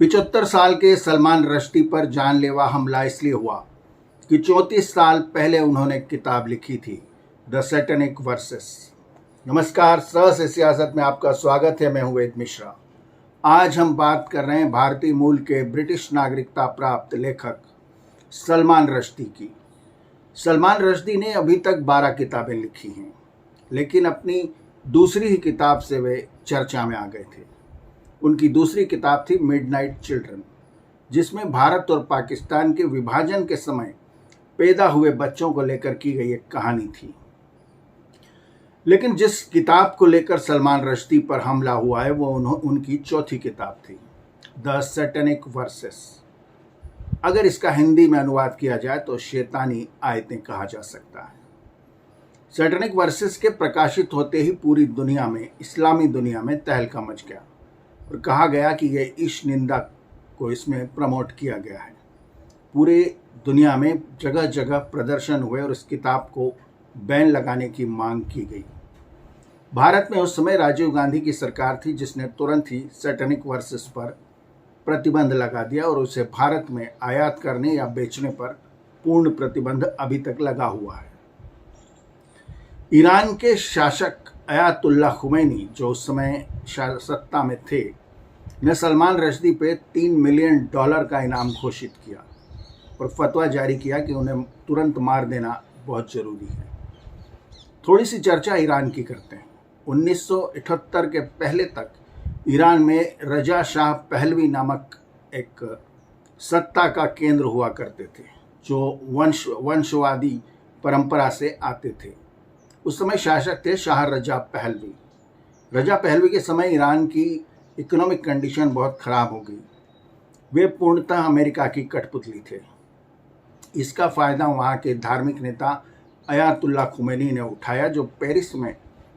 75 साल के सलमान रश्दी पर जानलेवा हमला इसलिए हुआ कि 34 साल पहले उन्होंने किताब लिखी थी, द सैटेनिक वर्सेस। नमस्कार, सहज से सियासत में आपका स्वागत है। मैं हूं वेद मिश्रा। आज हम बात कर रहे हैं भारतीय मूल के ब्रिटिश नागरिकता प्राप्त लेखक सलमान रश्दी की। सलमान रश्दी ने अभी तक 12 किताबें लिखी हैं, लेकिन अपनी दूसरी ही किताब से वे चर्चा में आ गए थे। उनकी दूसरी किताब थी मिडनाइट चिल्ड्रन, जिसमें भारत और पाकिस्तान के विभाजन के समय पैदा हुए बच्चों को लेकर की गई एक कहानी थी। लेकिन जिस किताब को लेकर सलमान रश्दी पर हमला हुआ है वो उनकी चौथी किताब थी, द सैटेनिक वर्सेस। अगर इसका हिंदी में अनुवाद किया जाए तो शैतानी आयतें कहा जा सकता है। सैटेनिक वर्सेस के प्रकाशित होते ही पूरी दुनिया में, इस्लामी दुनिया में तहलका मच गया और कहा गया कि यह ईश निंदा को इसमें प्रमोट किया गया है। पूरे दुनिया में जगह जगह प्रदर्शन हुए और इस किताब को बैन लगाने की मांग की गई। भारत में उस समय राजीव गांधी की सरकार थी, जिसने तुरंत ही सैटेनिक वर्सेस पर प्रतिबंध लगा दिया और उसे भारत में आयात करने या बेचने पर पूर्ण प्रतिबंध अभी तक लगा हुआ है। ईरान के शासक अयातुल्ला खुमैनी, जो उस समय सत्ता में थे, ने सलमान रश्दी पे $3 मिलियन का इनाम घोषित किया और फतवा जारी किया कि उन्हें तुरंत मार देना बहुत ज़रूरी है। थोड़ी सी चर्चा ईरान की करते हैं। 1978 के पहले तक ईरान में रजा शाह पहलवी नामक एक सत्ता का केंद्र हुआ करते थे, जो वंशवादी परंपरा से आते थे। उस समय शासक थे Shah Reza Pahlavi. Reza Pahlavi के समय ईरान की इकोनॉमिक कंडीशन बहुत ख़राब हो गई। वे पूर्णतः अमेरिका की कठपुतली थे। इसका फ़ायदा वहाँ के धार्मिक नेता अयातुल्ला खुमैनी ने उठाया, जो पेरिस में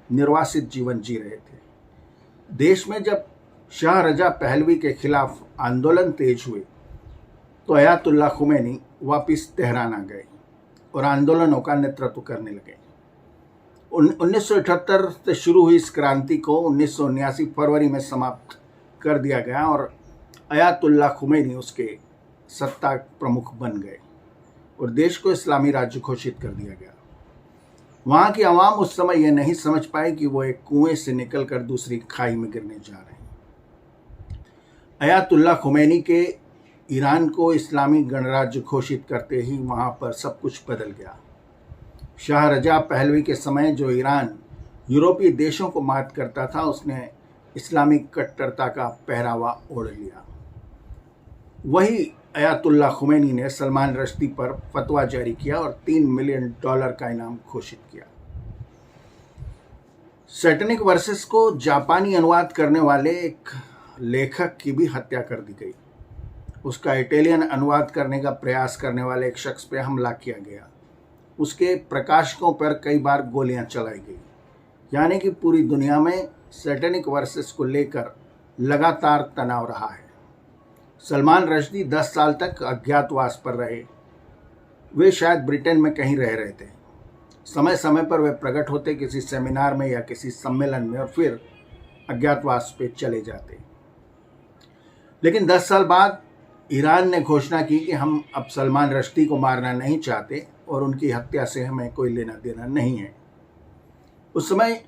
निर्वासित जीवन जी रहे थे। देश में जब शाह रजा पहलवी के खिलाफ आंदोलन तेज हुए तो अयातुल्ला खुमैनी वापस तेहरान आ गए और आंदोलनों का नेतृत्व करने लगे। 1978 से शुरू हुई इस क्रांति को 1979 फरवरी में समाप्त कर दिया गया और अयातुल्ला खुमैनी उसके सत्ता प्रमुख बन गए और देश को इस्लामी राज्य घोषित कर दिया गया। वहाँ की आवाम उस समय यह नहीं समझ पाई कि वो एक कुएं से निकलकर दूसरी खाई में गिरने जा रहे हैं। अयातुल्ला खुमैनी के ईरान को इस्लामी गणराज्य घोषित करते ही वहाँ पर सब कुछ बदल गया। शाह रजा पहलवी के समय जो ईरान यूरोपीय देशों को मात करता था, उसने इस्लामिक कट्टरता का पहरावा ओढ़ लिया। वही अयातुल्ला खुमैनी ने सलमान रश्दी पर फतवा जारी किया और $3 मिलियन का इनाम घोषित किया। सैटेनिक वर्सेस को जापानी अनुवाद करने वाले एक लेखक की भी हत्या कर दी गई। उसका इटालियन अनुवाद करने का प्रयास करने वाले एक शख्स पर हमला किया गया। उसके प्रकाशकों पर कई बार गोलियां चलाई गई। यानी कि पूरी दुनिया में सैटेनिक वर्सेस को लेकर लगातार तनाव रहा है। सलमान रश्दी 10 साल तक अज्ञातवास पर रहे। वे शायद ब्रिटेन में कहीं रह रहे थे। समय समय पर वे प्रकट होते किसी सेमिनार में या किसी सम्मेलन में और फिर अज्ञातवास पे चले जाते। लेकिन 10 साल बाद ईरान ने घोषणा की कि हम अब सलमान रश्दी को मारना नहीं चाहते और उनकी हत्या से हमें कोई लेना देना नहीं है। उस समय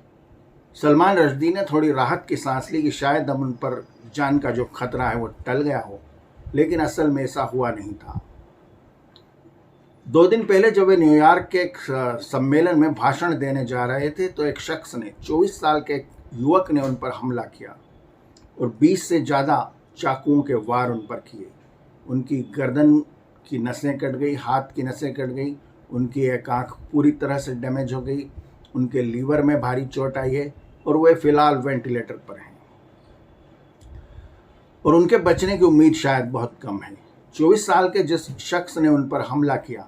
सलमान रश्दी ने थोड़ी राहत की सांस ली कि शायद अब उन पर जान का जो खतरा है वो टल गया हो, लेकिन असल में ऐसा हुआ नहीं था। 2 दिन पहले जब वे न्यूयॉर्क के एक सम्मेलन में भाषण देने जा रहे थे तो एक शख्स ने, 24 साल के एक युवक ने उन पर हमला किया और 20 से ज़्यादा चाकुओं के वार उन पर किए। उनकी गर्दन की नसें कट गई, हाथ की नसें कट गई, उनकी एक आँख पूरी तरह से डैमेज हो गई, उनके लीवर में भारी चोट आई है और वे फिलहाल वेंटिलेटर पर हैं और उनके बचने की उम्मीद शायद बहुत कम है। 24 साल के जिस शख्स ने उन पर हमला किया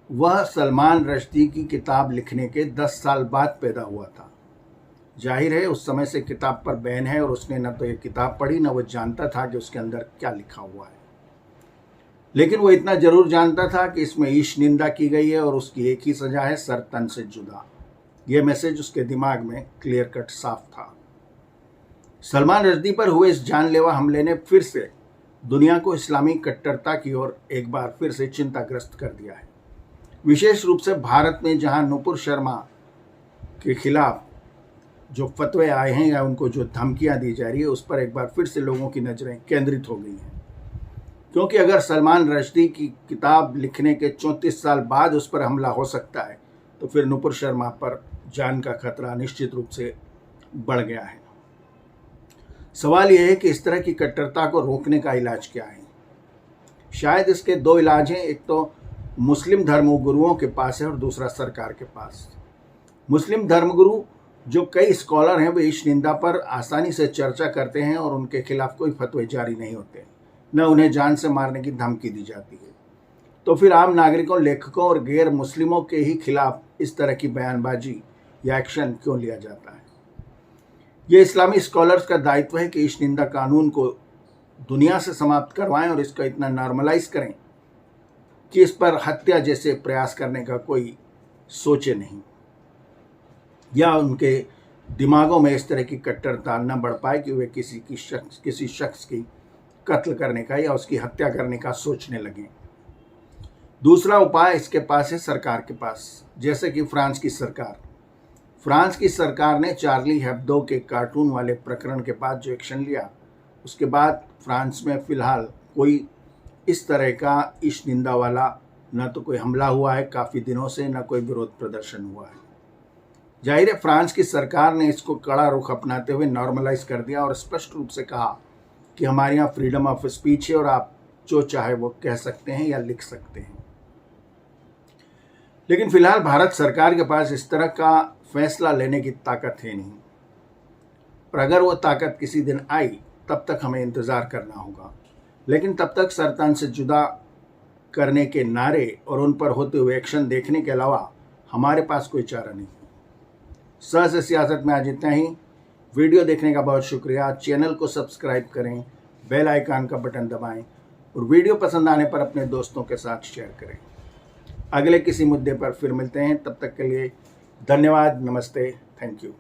वह सलमान रश्दी की किताब लिखने के 10 साल बाद पैदा हुआ था। जाहिर है उस समय से किताब पर बैन है और उसने न तो ये किताब पढ़ी न वो जानता था कि उसके अंदर क्या लिखा हुआ है। लेकिन वो इतना जरूर जानता था कि इसमें ईश निंदा की गई है और उसकी एक ही सजा है, सर तन से जुदा। ये मैसेज उसके दिमाग में क्लियर कट साफ था। सलमान रश्दी पर हुए इस जानलेवा हमले ने फिर से दुनिया को इस्लामी कट्टरता की ओर एक बार फिर से चिंताग्रस्त कर दिया है। विशेष रूप से भारत में जहां नुपुर शर्मा के खिलाफ जो फतवे आए हैं या उनको जो धमकियां दी जा रही है उस पर एक बार फिर से लोगों की नज़रें केंद्रित हो गई हैं। क्योंकि अगर सलमान रश्दी की किताब लिखने के 34 साल बाद उस पर हमला हो सकता है तो फिर नुपुर शर्मा पर जान का खतरा निश्चित रूप से बढ़ गया है। सवाल यह है कि इस तरह की कट्टरता को रोकने का इलाज क्या है। शायद इसके दो इलाज हैं, एक तो मुस्लिम धर्मगुरुओं के पास है और दूसरा सरकार के पास। मुस्लिम धर्मगुरु जो कई स्कॉलर हैं वे इस निंदा पर आसानी से चर्चा करते हैं और उनके खिलाफ कोई फतवे जारी नहीं होते, न उन्हें जान से मारने की धमकी दी जाती है। तो फिर आम नागरिकों, लेखकों और गैर मुस्लिमों के ही खिलाफ इस तरह की बयानबाजी या एक्शन क्यों लिया जाता है। ये इस्लामी स्कॉलर्स का दायित्व है कि इस निंदा कानून को दुनिया से समाप्त करवाएं और इसका इतना नॉर्मलाइज करें कि इस पर हत्या जैसे प्रयास करने का कोई सोचे नहीं, या उनके दिमागों में इस तरह की कट्टरता न बढ़ पाए कि वे किसी शख्स की कत्ल करने का या उसकी हत्या करने का सोचने लगें। दूसरा उपाय इसके पास है सरकार के पास, जैसे कि फ्रांस की सरकार। फ्रांस की सरकार ने चार्ली हेब्दो के कार्टून वाले प्रकरण के बाद जो एक्शन लिया, उसके बाद फ्रांस में फ़िलहाल कोई इस तरह का इस निंदा वाला न तो कोई हमला हुआ है काफ़ी दिनों से, न कोई विरोध प्रदर्शन हुआ है। जाहिर है फ्रांस की सरकार ने इसको कड़ा रुख अपनाते हुए नॉर्मलाइज कर दिया और स्पष्ट रूप से कहा कि हमारे यहाँ फ्रीडम ऑफ स्पीच है और आप जो चाहे वो कह सकते हैं या लिख सकते हैं। लेकिन फिलहाल भारत सरकार के पास इस तरह का फैसला लेने की ताकत है नहीं, और अगर वो ताकत किसी दिन आई तब तक हमें इंतज़ार करना होगा। लेकिन तब तक सरतान से जुदा करने के नारे और उन पर होते हुए एक्शन देखने के अलावा हमारे पास कोई चारा नहीं। सहज सियासत में आज इतना ही। वीडियो देखने का बहुत शुक्रिया। चैनल को सब्सक्राइब करें, बेल आइकन का बटन दबाएं और वीडियो पसंद आने पर अपने दोस्तों के साथ शेयर करें। अगले किसी मुद्दे पर फिर मिलते हैं, तब तक के लिए धन्यवाद, नमस्ते, थैंक यू।